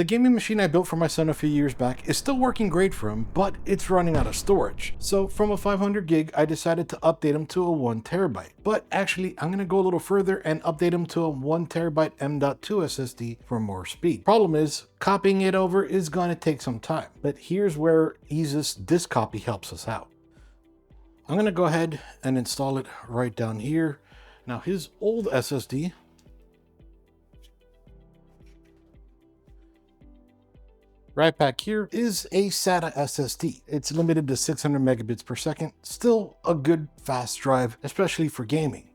The gaming machine I built for my son a few years back is still working great for him, but it's running out of storage. So from a 500 gig, I decided to update him to a 1 terabyte. But actually, I'm gonna go a little further and update him to a 1 terabyte M.2 SSD for more speed. Problem is, copying it over is gonna take some time. But here's where EaseUs Disk Copy helps us out. I'm gonna go ahead and install it right down here. Now his old SSD, right back here, is a SATA SSD. It's limited to 600 megabits per second. Still a good fast drive, especially for gaming.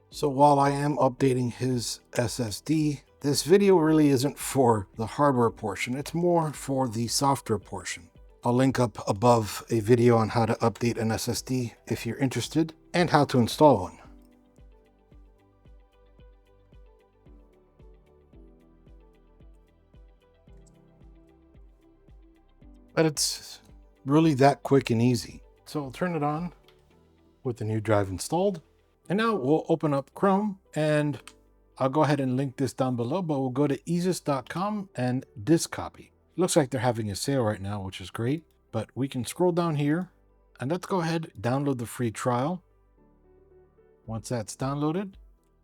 So while I am updating his SSD, this video really isn't for the hardware portion. It's more for the software portion. I'll link up above a video on how to update an SSD if you're interested, and how to install one. But it's really that quick and easy. So I'll turn it on with the new drive installed. And now we'll open up Chrome, and I'll go ahead and link this down below, but we'll go to EaseUs.com and Disk Copy. Looks like they're having a sale right now, which is great, but we can scroll down here and let's go ahead, download the free trial. Once that's downloaded,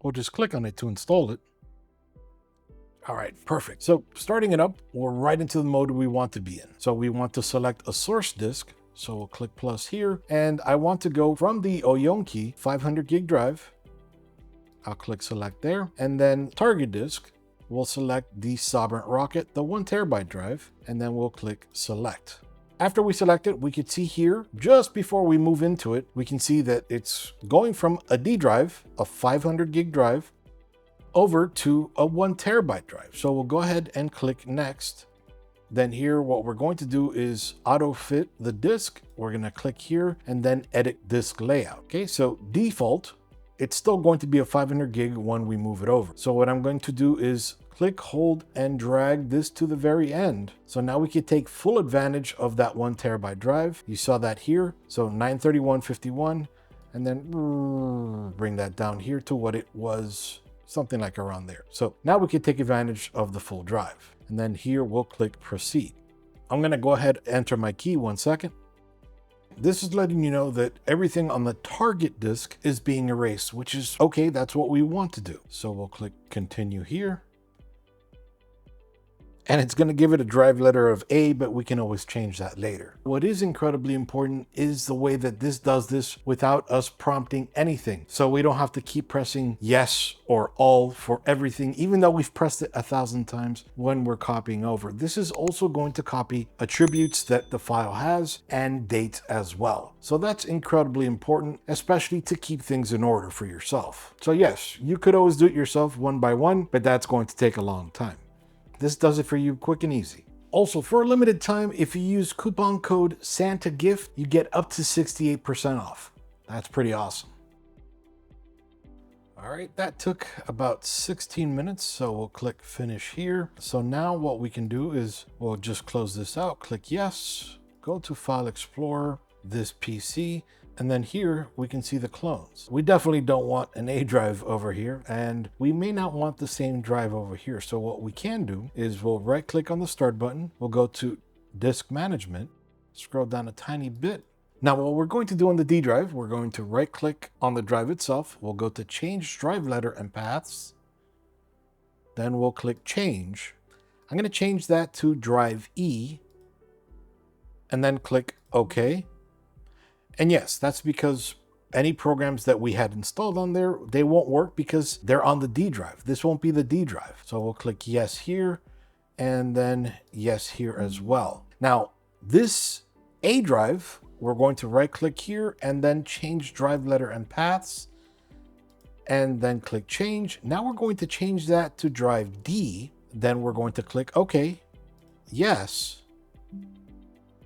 we'll just click on it to install it. All right, perfect. So starting it up, we're right into the mode we want to be in. So we want to select a source disk. So we'll click plus here, and I want to go from the Oyonki 500 gig drive. I'll click select there, and then target disk, we'll select the Sovereign Rocket, the 1 terabyte drive, and then we'll click select. After we select it, we could see here, just before we move into it, we can see that it's going from a D drive, a 500 gig drive, over to a 1 terabyte drive. So we'll go ahead and click next. Then here, what we're going to do is auto fit the disk. We're gonna click here and then edit disk layout. Okay, so default, it's still going to be a 500 gig when we move it over. So what I'm going to do is click, hold, and drag this to the very end. So now we can take full advantage of that 1 terabyte drive. You saw that here. So 931.51, and then bring that down here to what it was, something like around there. So now we can take advantage of the full drive. And then here we'll click proceed. I'm gonna go ahead and enter my key, 1 second. This is letting you know that everything on the target disk is being erased, which is okay, that's what we want to do. So we'll click continue here. And it's going to give it a drive letter of A, but we can always change that later. What is incredibly important is the way that this does this without us prompting anything. So we don't have to keep pressing yes or all for everything, even though we've pressed it 1,000 times when we're copying over. This is also going to copy attributes that the file has and dates as well. So that's incredibly important, especially to keep things in order for yourself. So yes, you could always do it yourself one by one, but that's going to take a long time. This does it for you quick and easy. Also, for a limited time, if you use coupon code SantaGift, you get up to 68% off. That's pretty awesome. All right, that took about 16 minutes, so we'll click finish here. So now what we can do is we'll just close this out, click yes, go to File Explorer, this PC, and then here we can see the clones. We definitely don't want an A drive over here, and we may not want the same drive over here. So what we can do is we'll right click on the start button. We'll go to disk management, scroll down a tiny bit. Now what we're going to do on the D drive, we're going to right click on the drive itself. We'll go to change drive letter and paths. Then we'll click change. I'm going to change that to drive E and then click OK. And yes, that's because any programs that we had installed on there, they won't work because they're on the D drive. This won't be the D drive. So we'll click yes here and then yes here as well. Now, this A drive, we're going to right click here and then change drive letter and paths and then click change. Now we're going to change that to drive D. Then we're going to click OK, yes.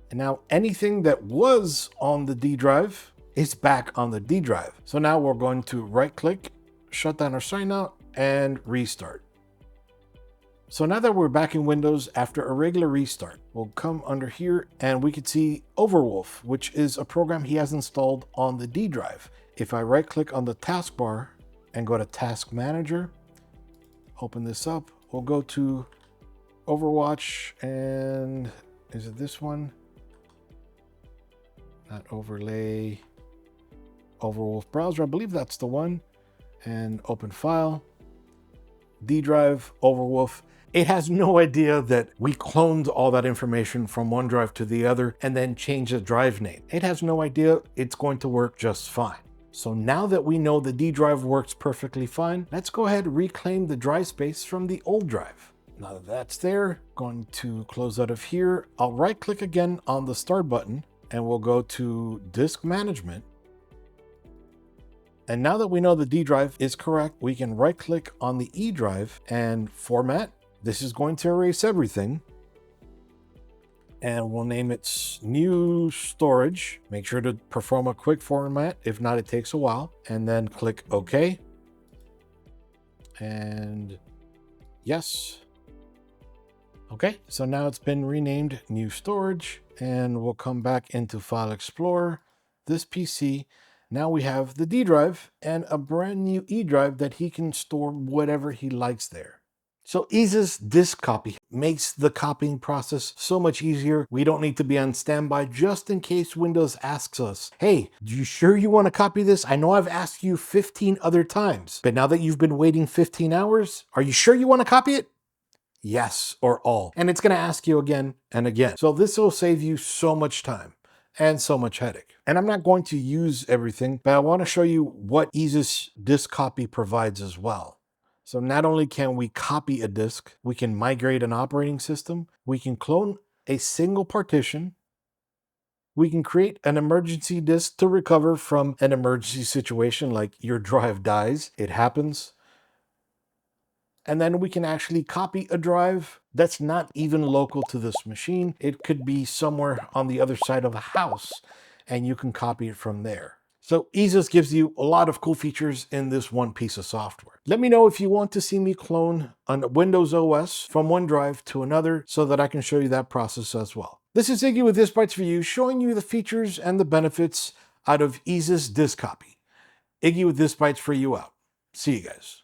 And now anything that was on the D drive is back on the D drive. So now we're going to right click, shut down our sign out and restart. So now that we're back in Windows after a regular restart, we'll come under here and we can see Overwolf, which is a program he has installed on the D drive. If I right click on the taskbar and go to Task Manager, open this up, we'll go to Overwatch, and is it this one? Not overlay, Overwolf browser, I believe that's the one. And open file, D drive, Overwolf. It has no idea that we cloned all that information from one drive to the other and then changed the drive name. It has no idea. It's going to work just fine. So now that we know the D drive works perfectly fine, let's go ahead and reclaim the drive space from the old drive. Now that that's there, going to close out of here. I'll right click again on the start button and we'll go to disk management. And now that we know the D drive is correct, we can right click on the E drive and format. This is going to erase everything. And we'll name it new storage. Make sure to perform a quick format. If not, it takes a while. And then click OK. And yes. Okay, so now it's been renamed new storage, and we'll come back into File Explorer, this PC. Now we have the D drive and a brand new E drive that he can store whatever he likes there. So EaseUs Disk Copy makes the copying process so much easier. We don't need to be on standby just in case Windows asks us, hey, you sure you want to copy this? I know I've asked you 15 other times, but now that you've been waiting 15 hours, are you sure you want to copy it? Yes, or all. And it's going to ask you again and again. So this will save you so much time and so much headache. And I'm not going to use everything, but I want to show you what EaseUs Disk Copy provides as well. So not only can we copy a disk, we can migrate an operating system, we can clone a single partition, we can create an emergency disk to recover from an emergency situation like your drive dies. It happens. And then we can actually copy a drive that's not even local to this machine. It could be somewhere on the other side of a house, and you can copy it from there. So EaseUs gives you a lot of cool features in this one piece of software. Let me know if you want to see me clone a Windows OS from one drive to another so that I can show you that process as well. This is Iggy with ThisBytesForYou, showing you the features and the benefits out of EaseUs Disk Copy. Iggy with ThisBytesForYou out. See you guys.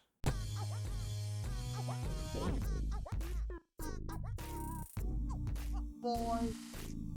Boy.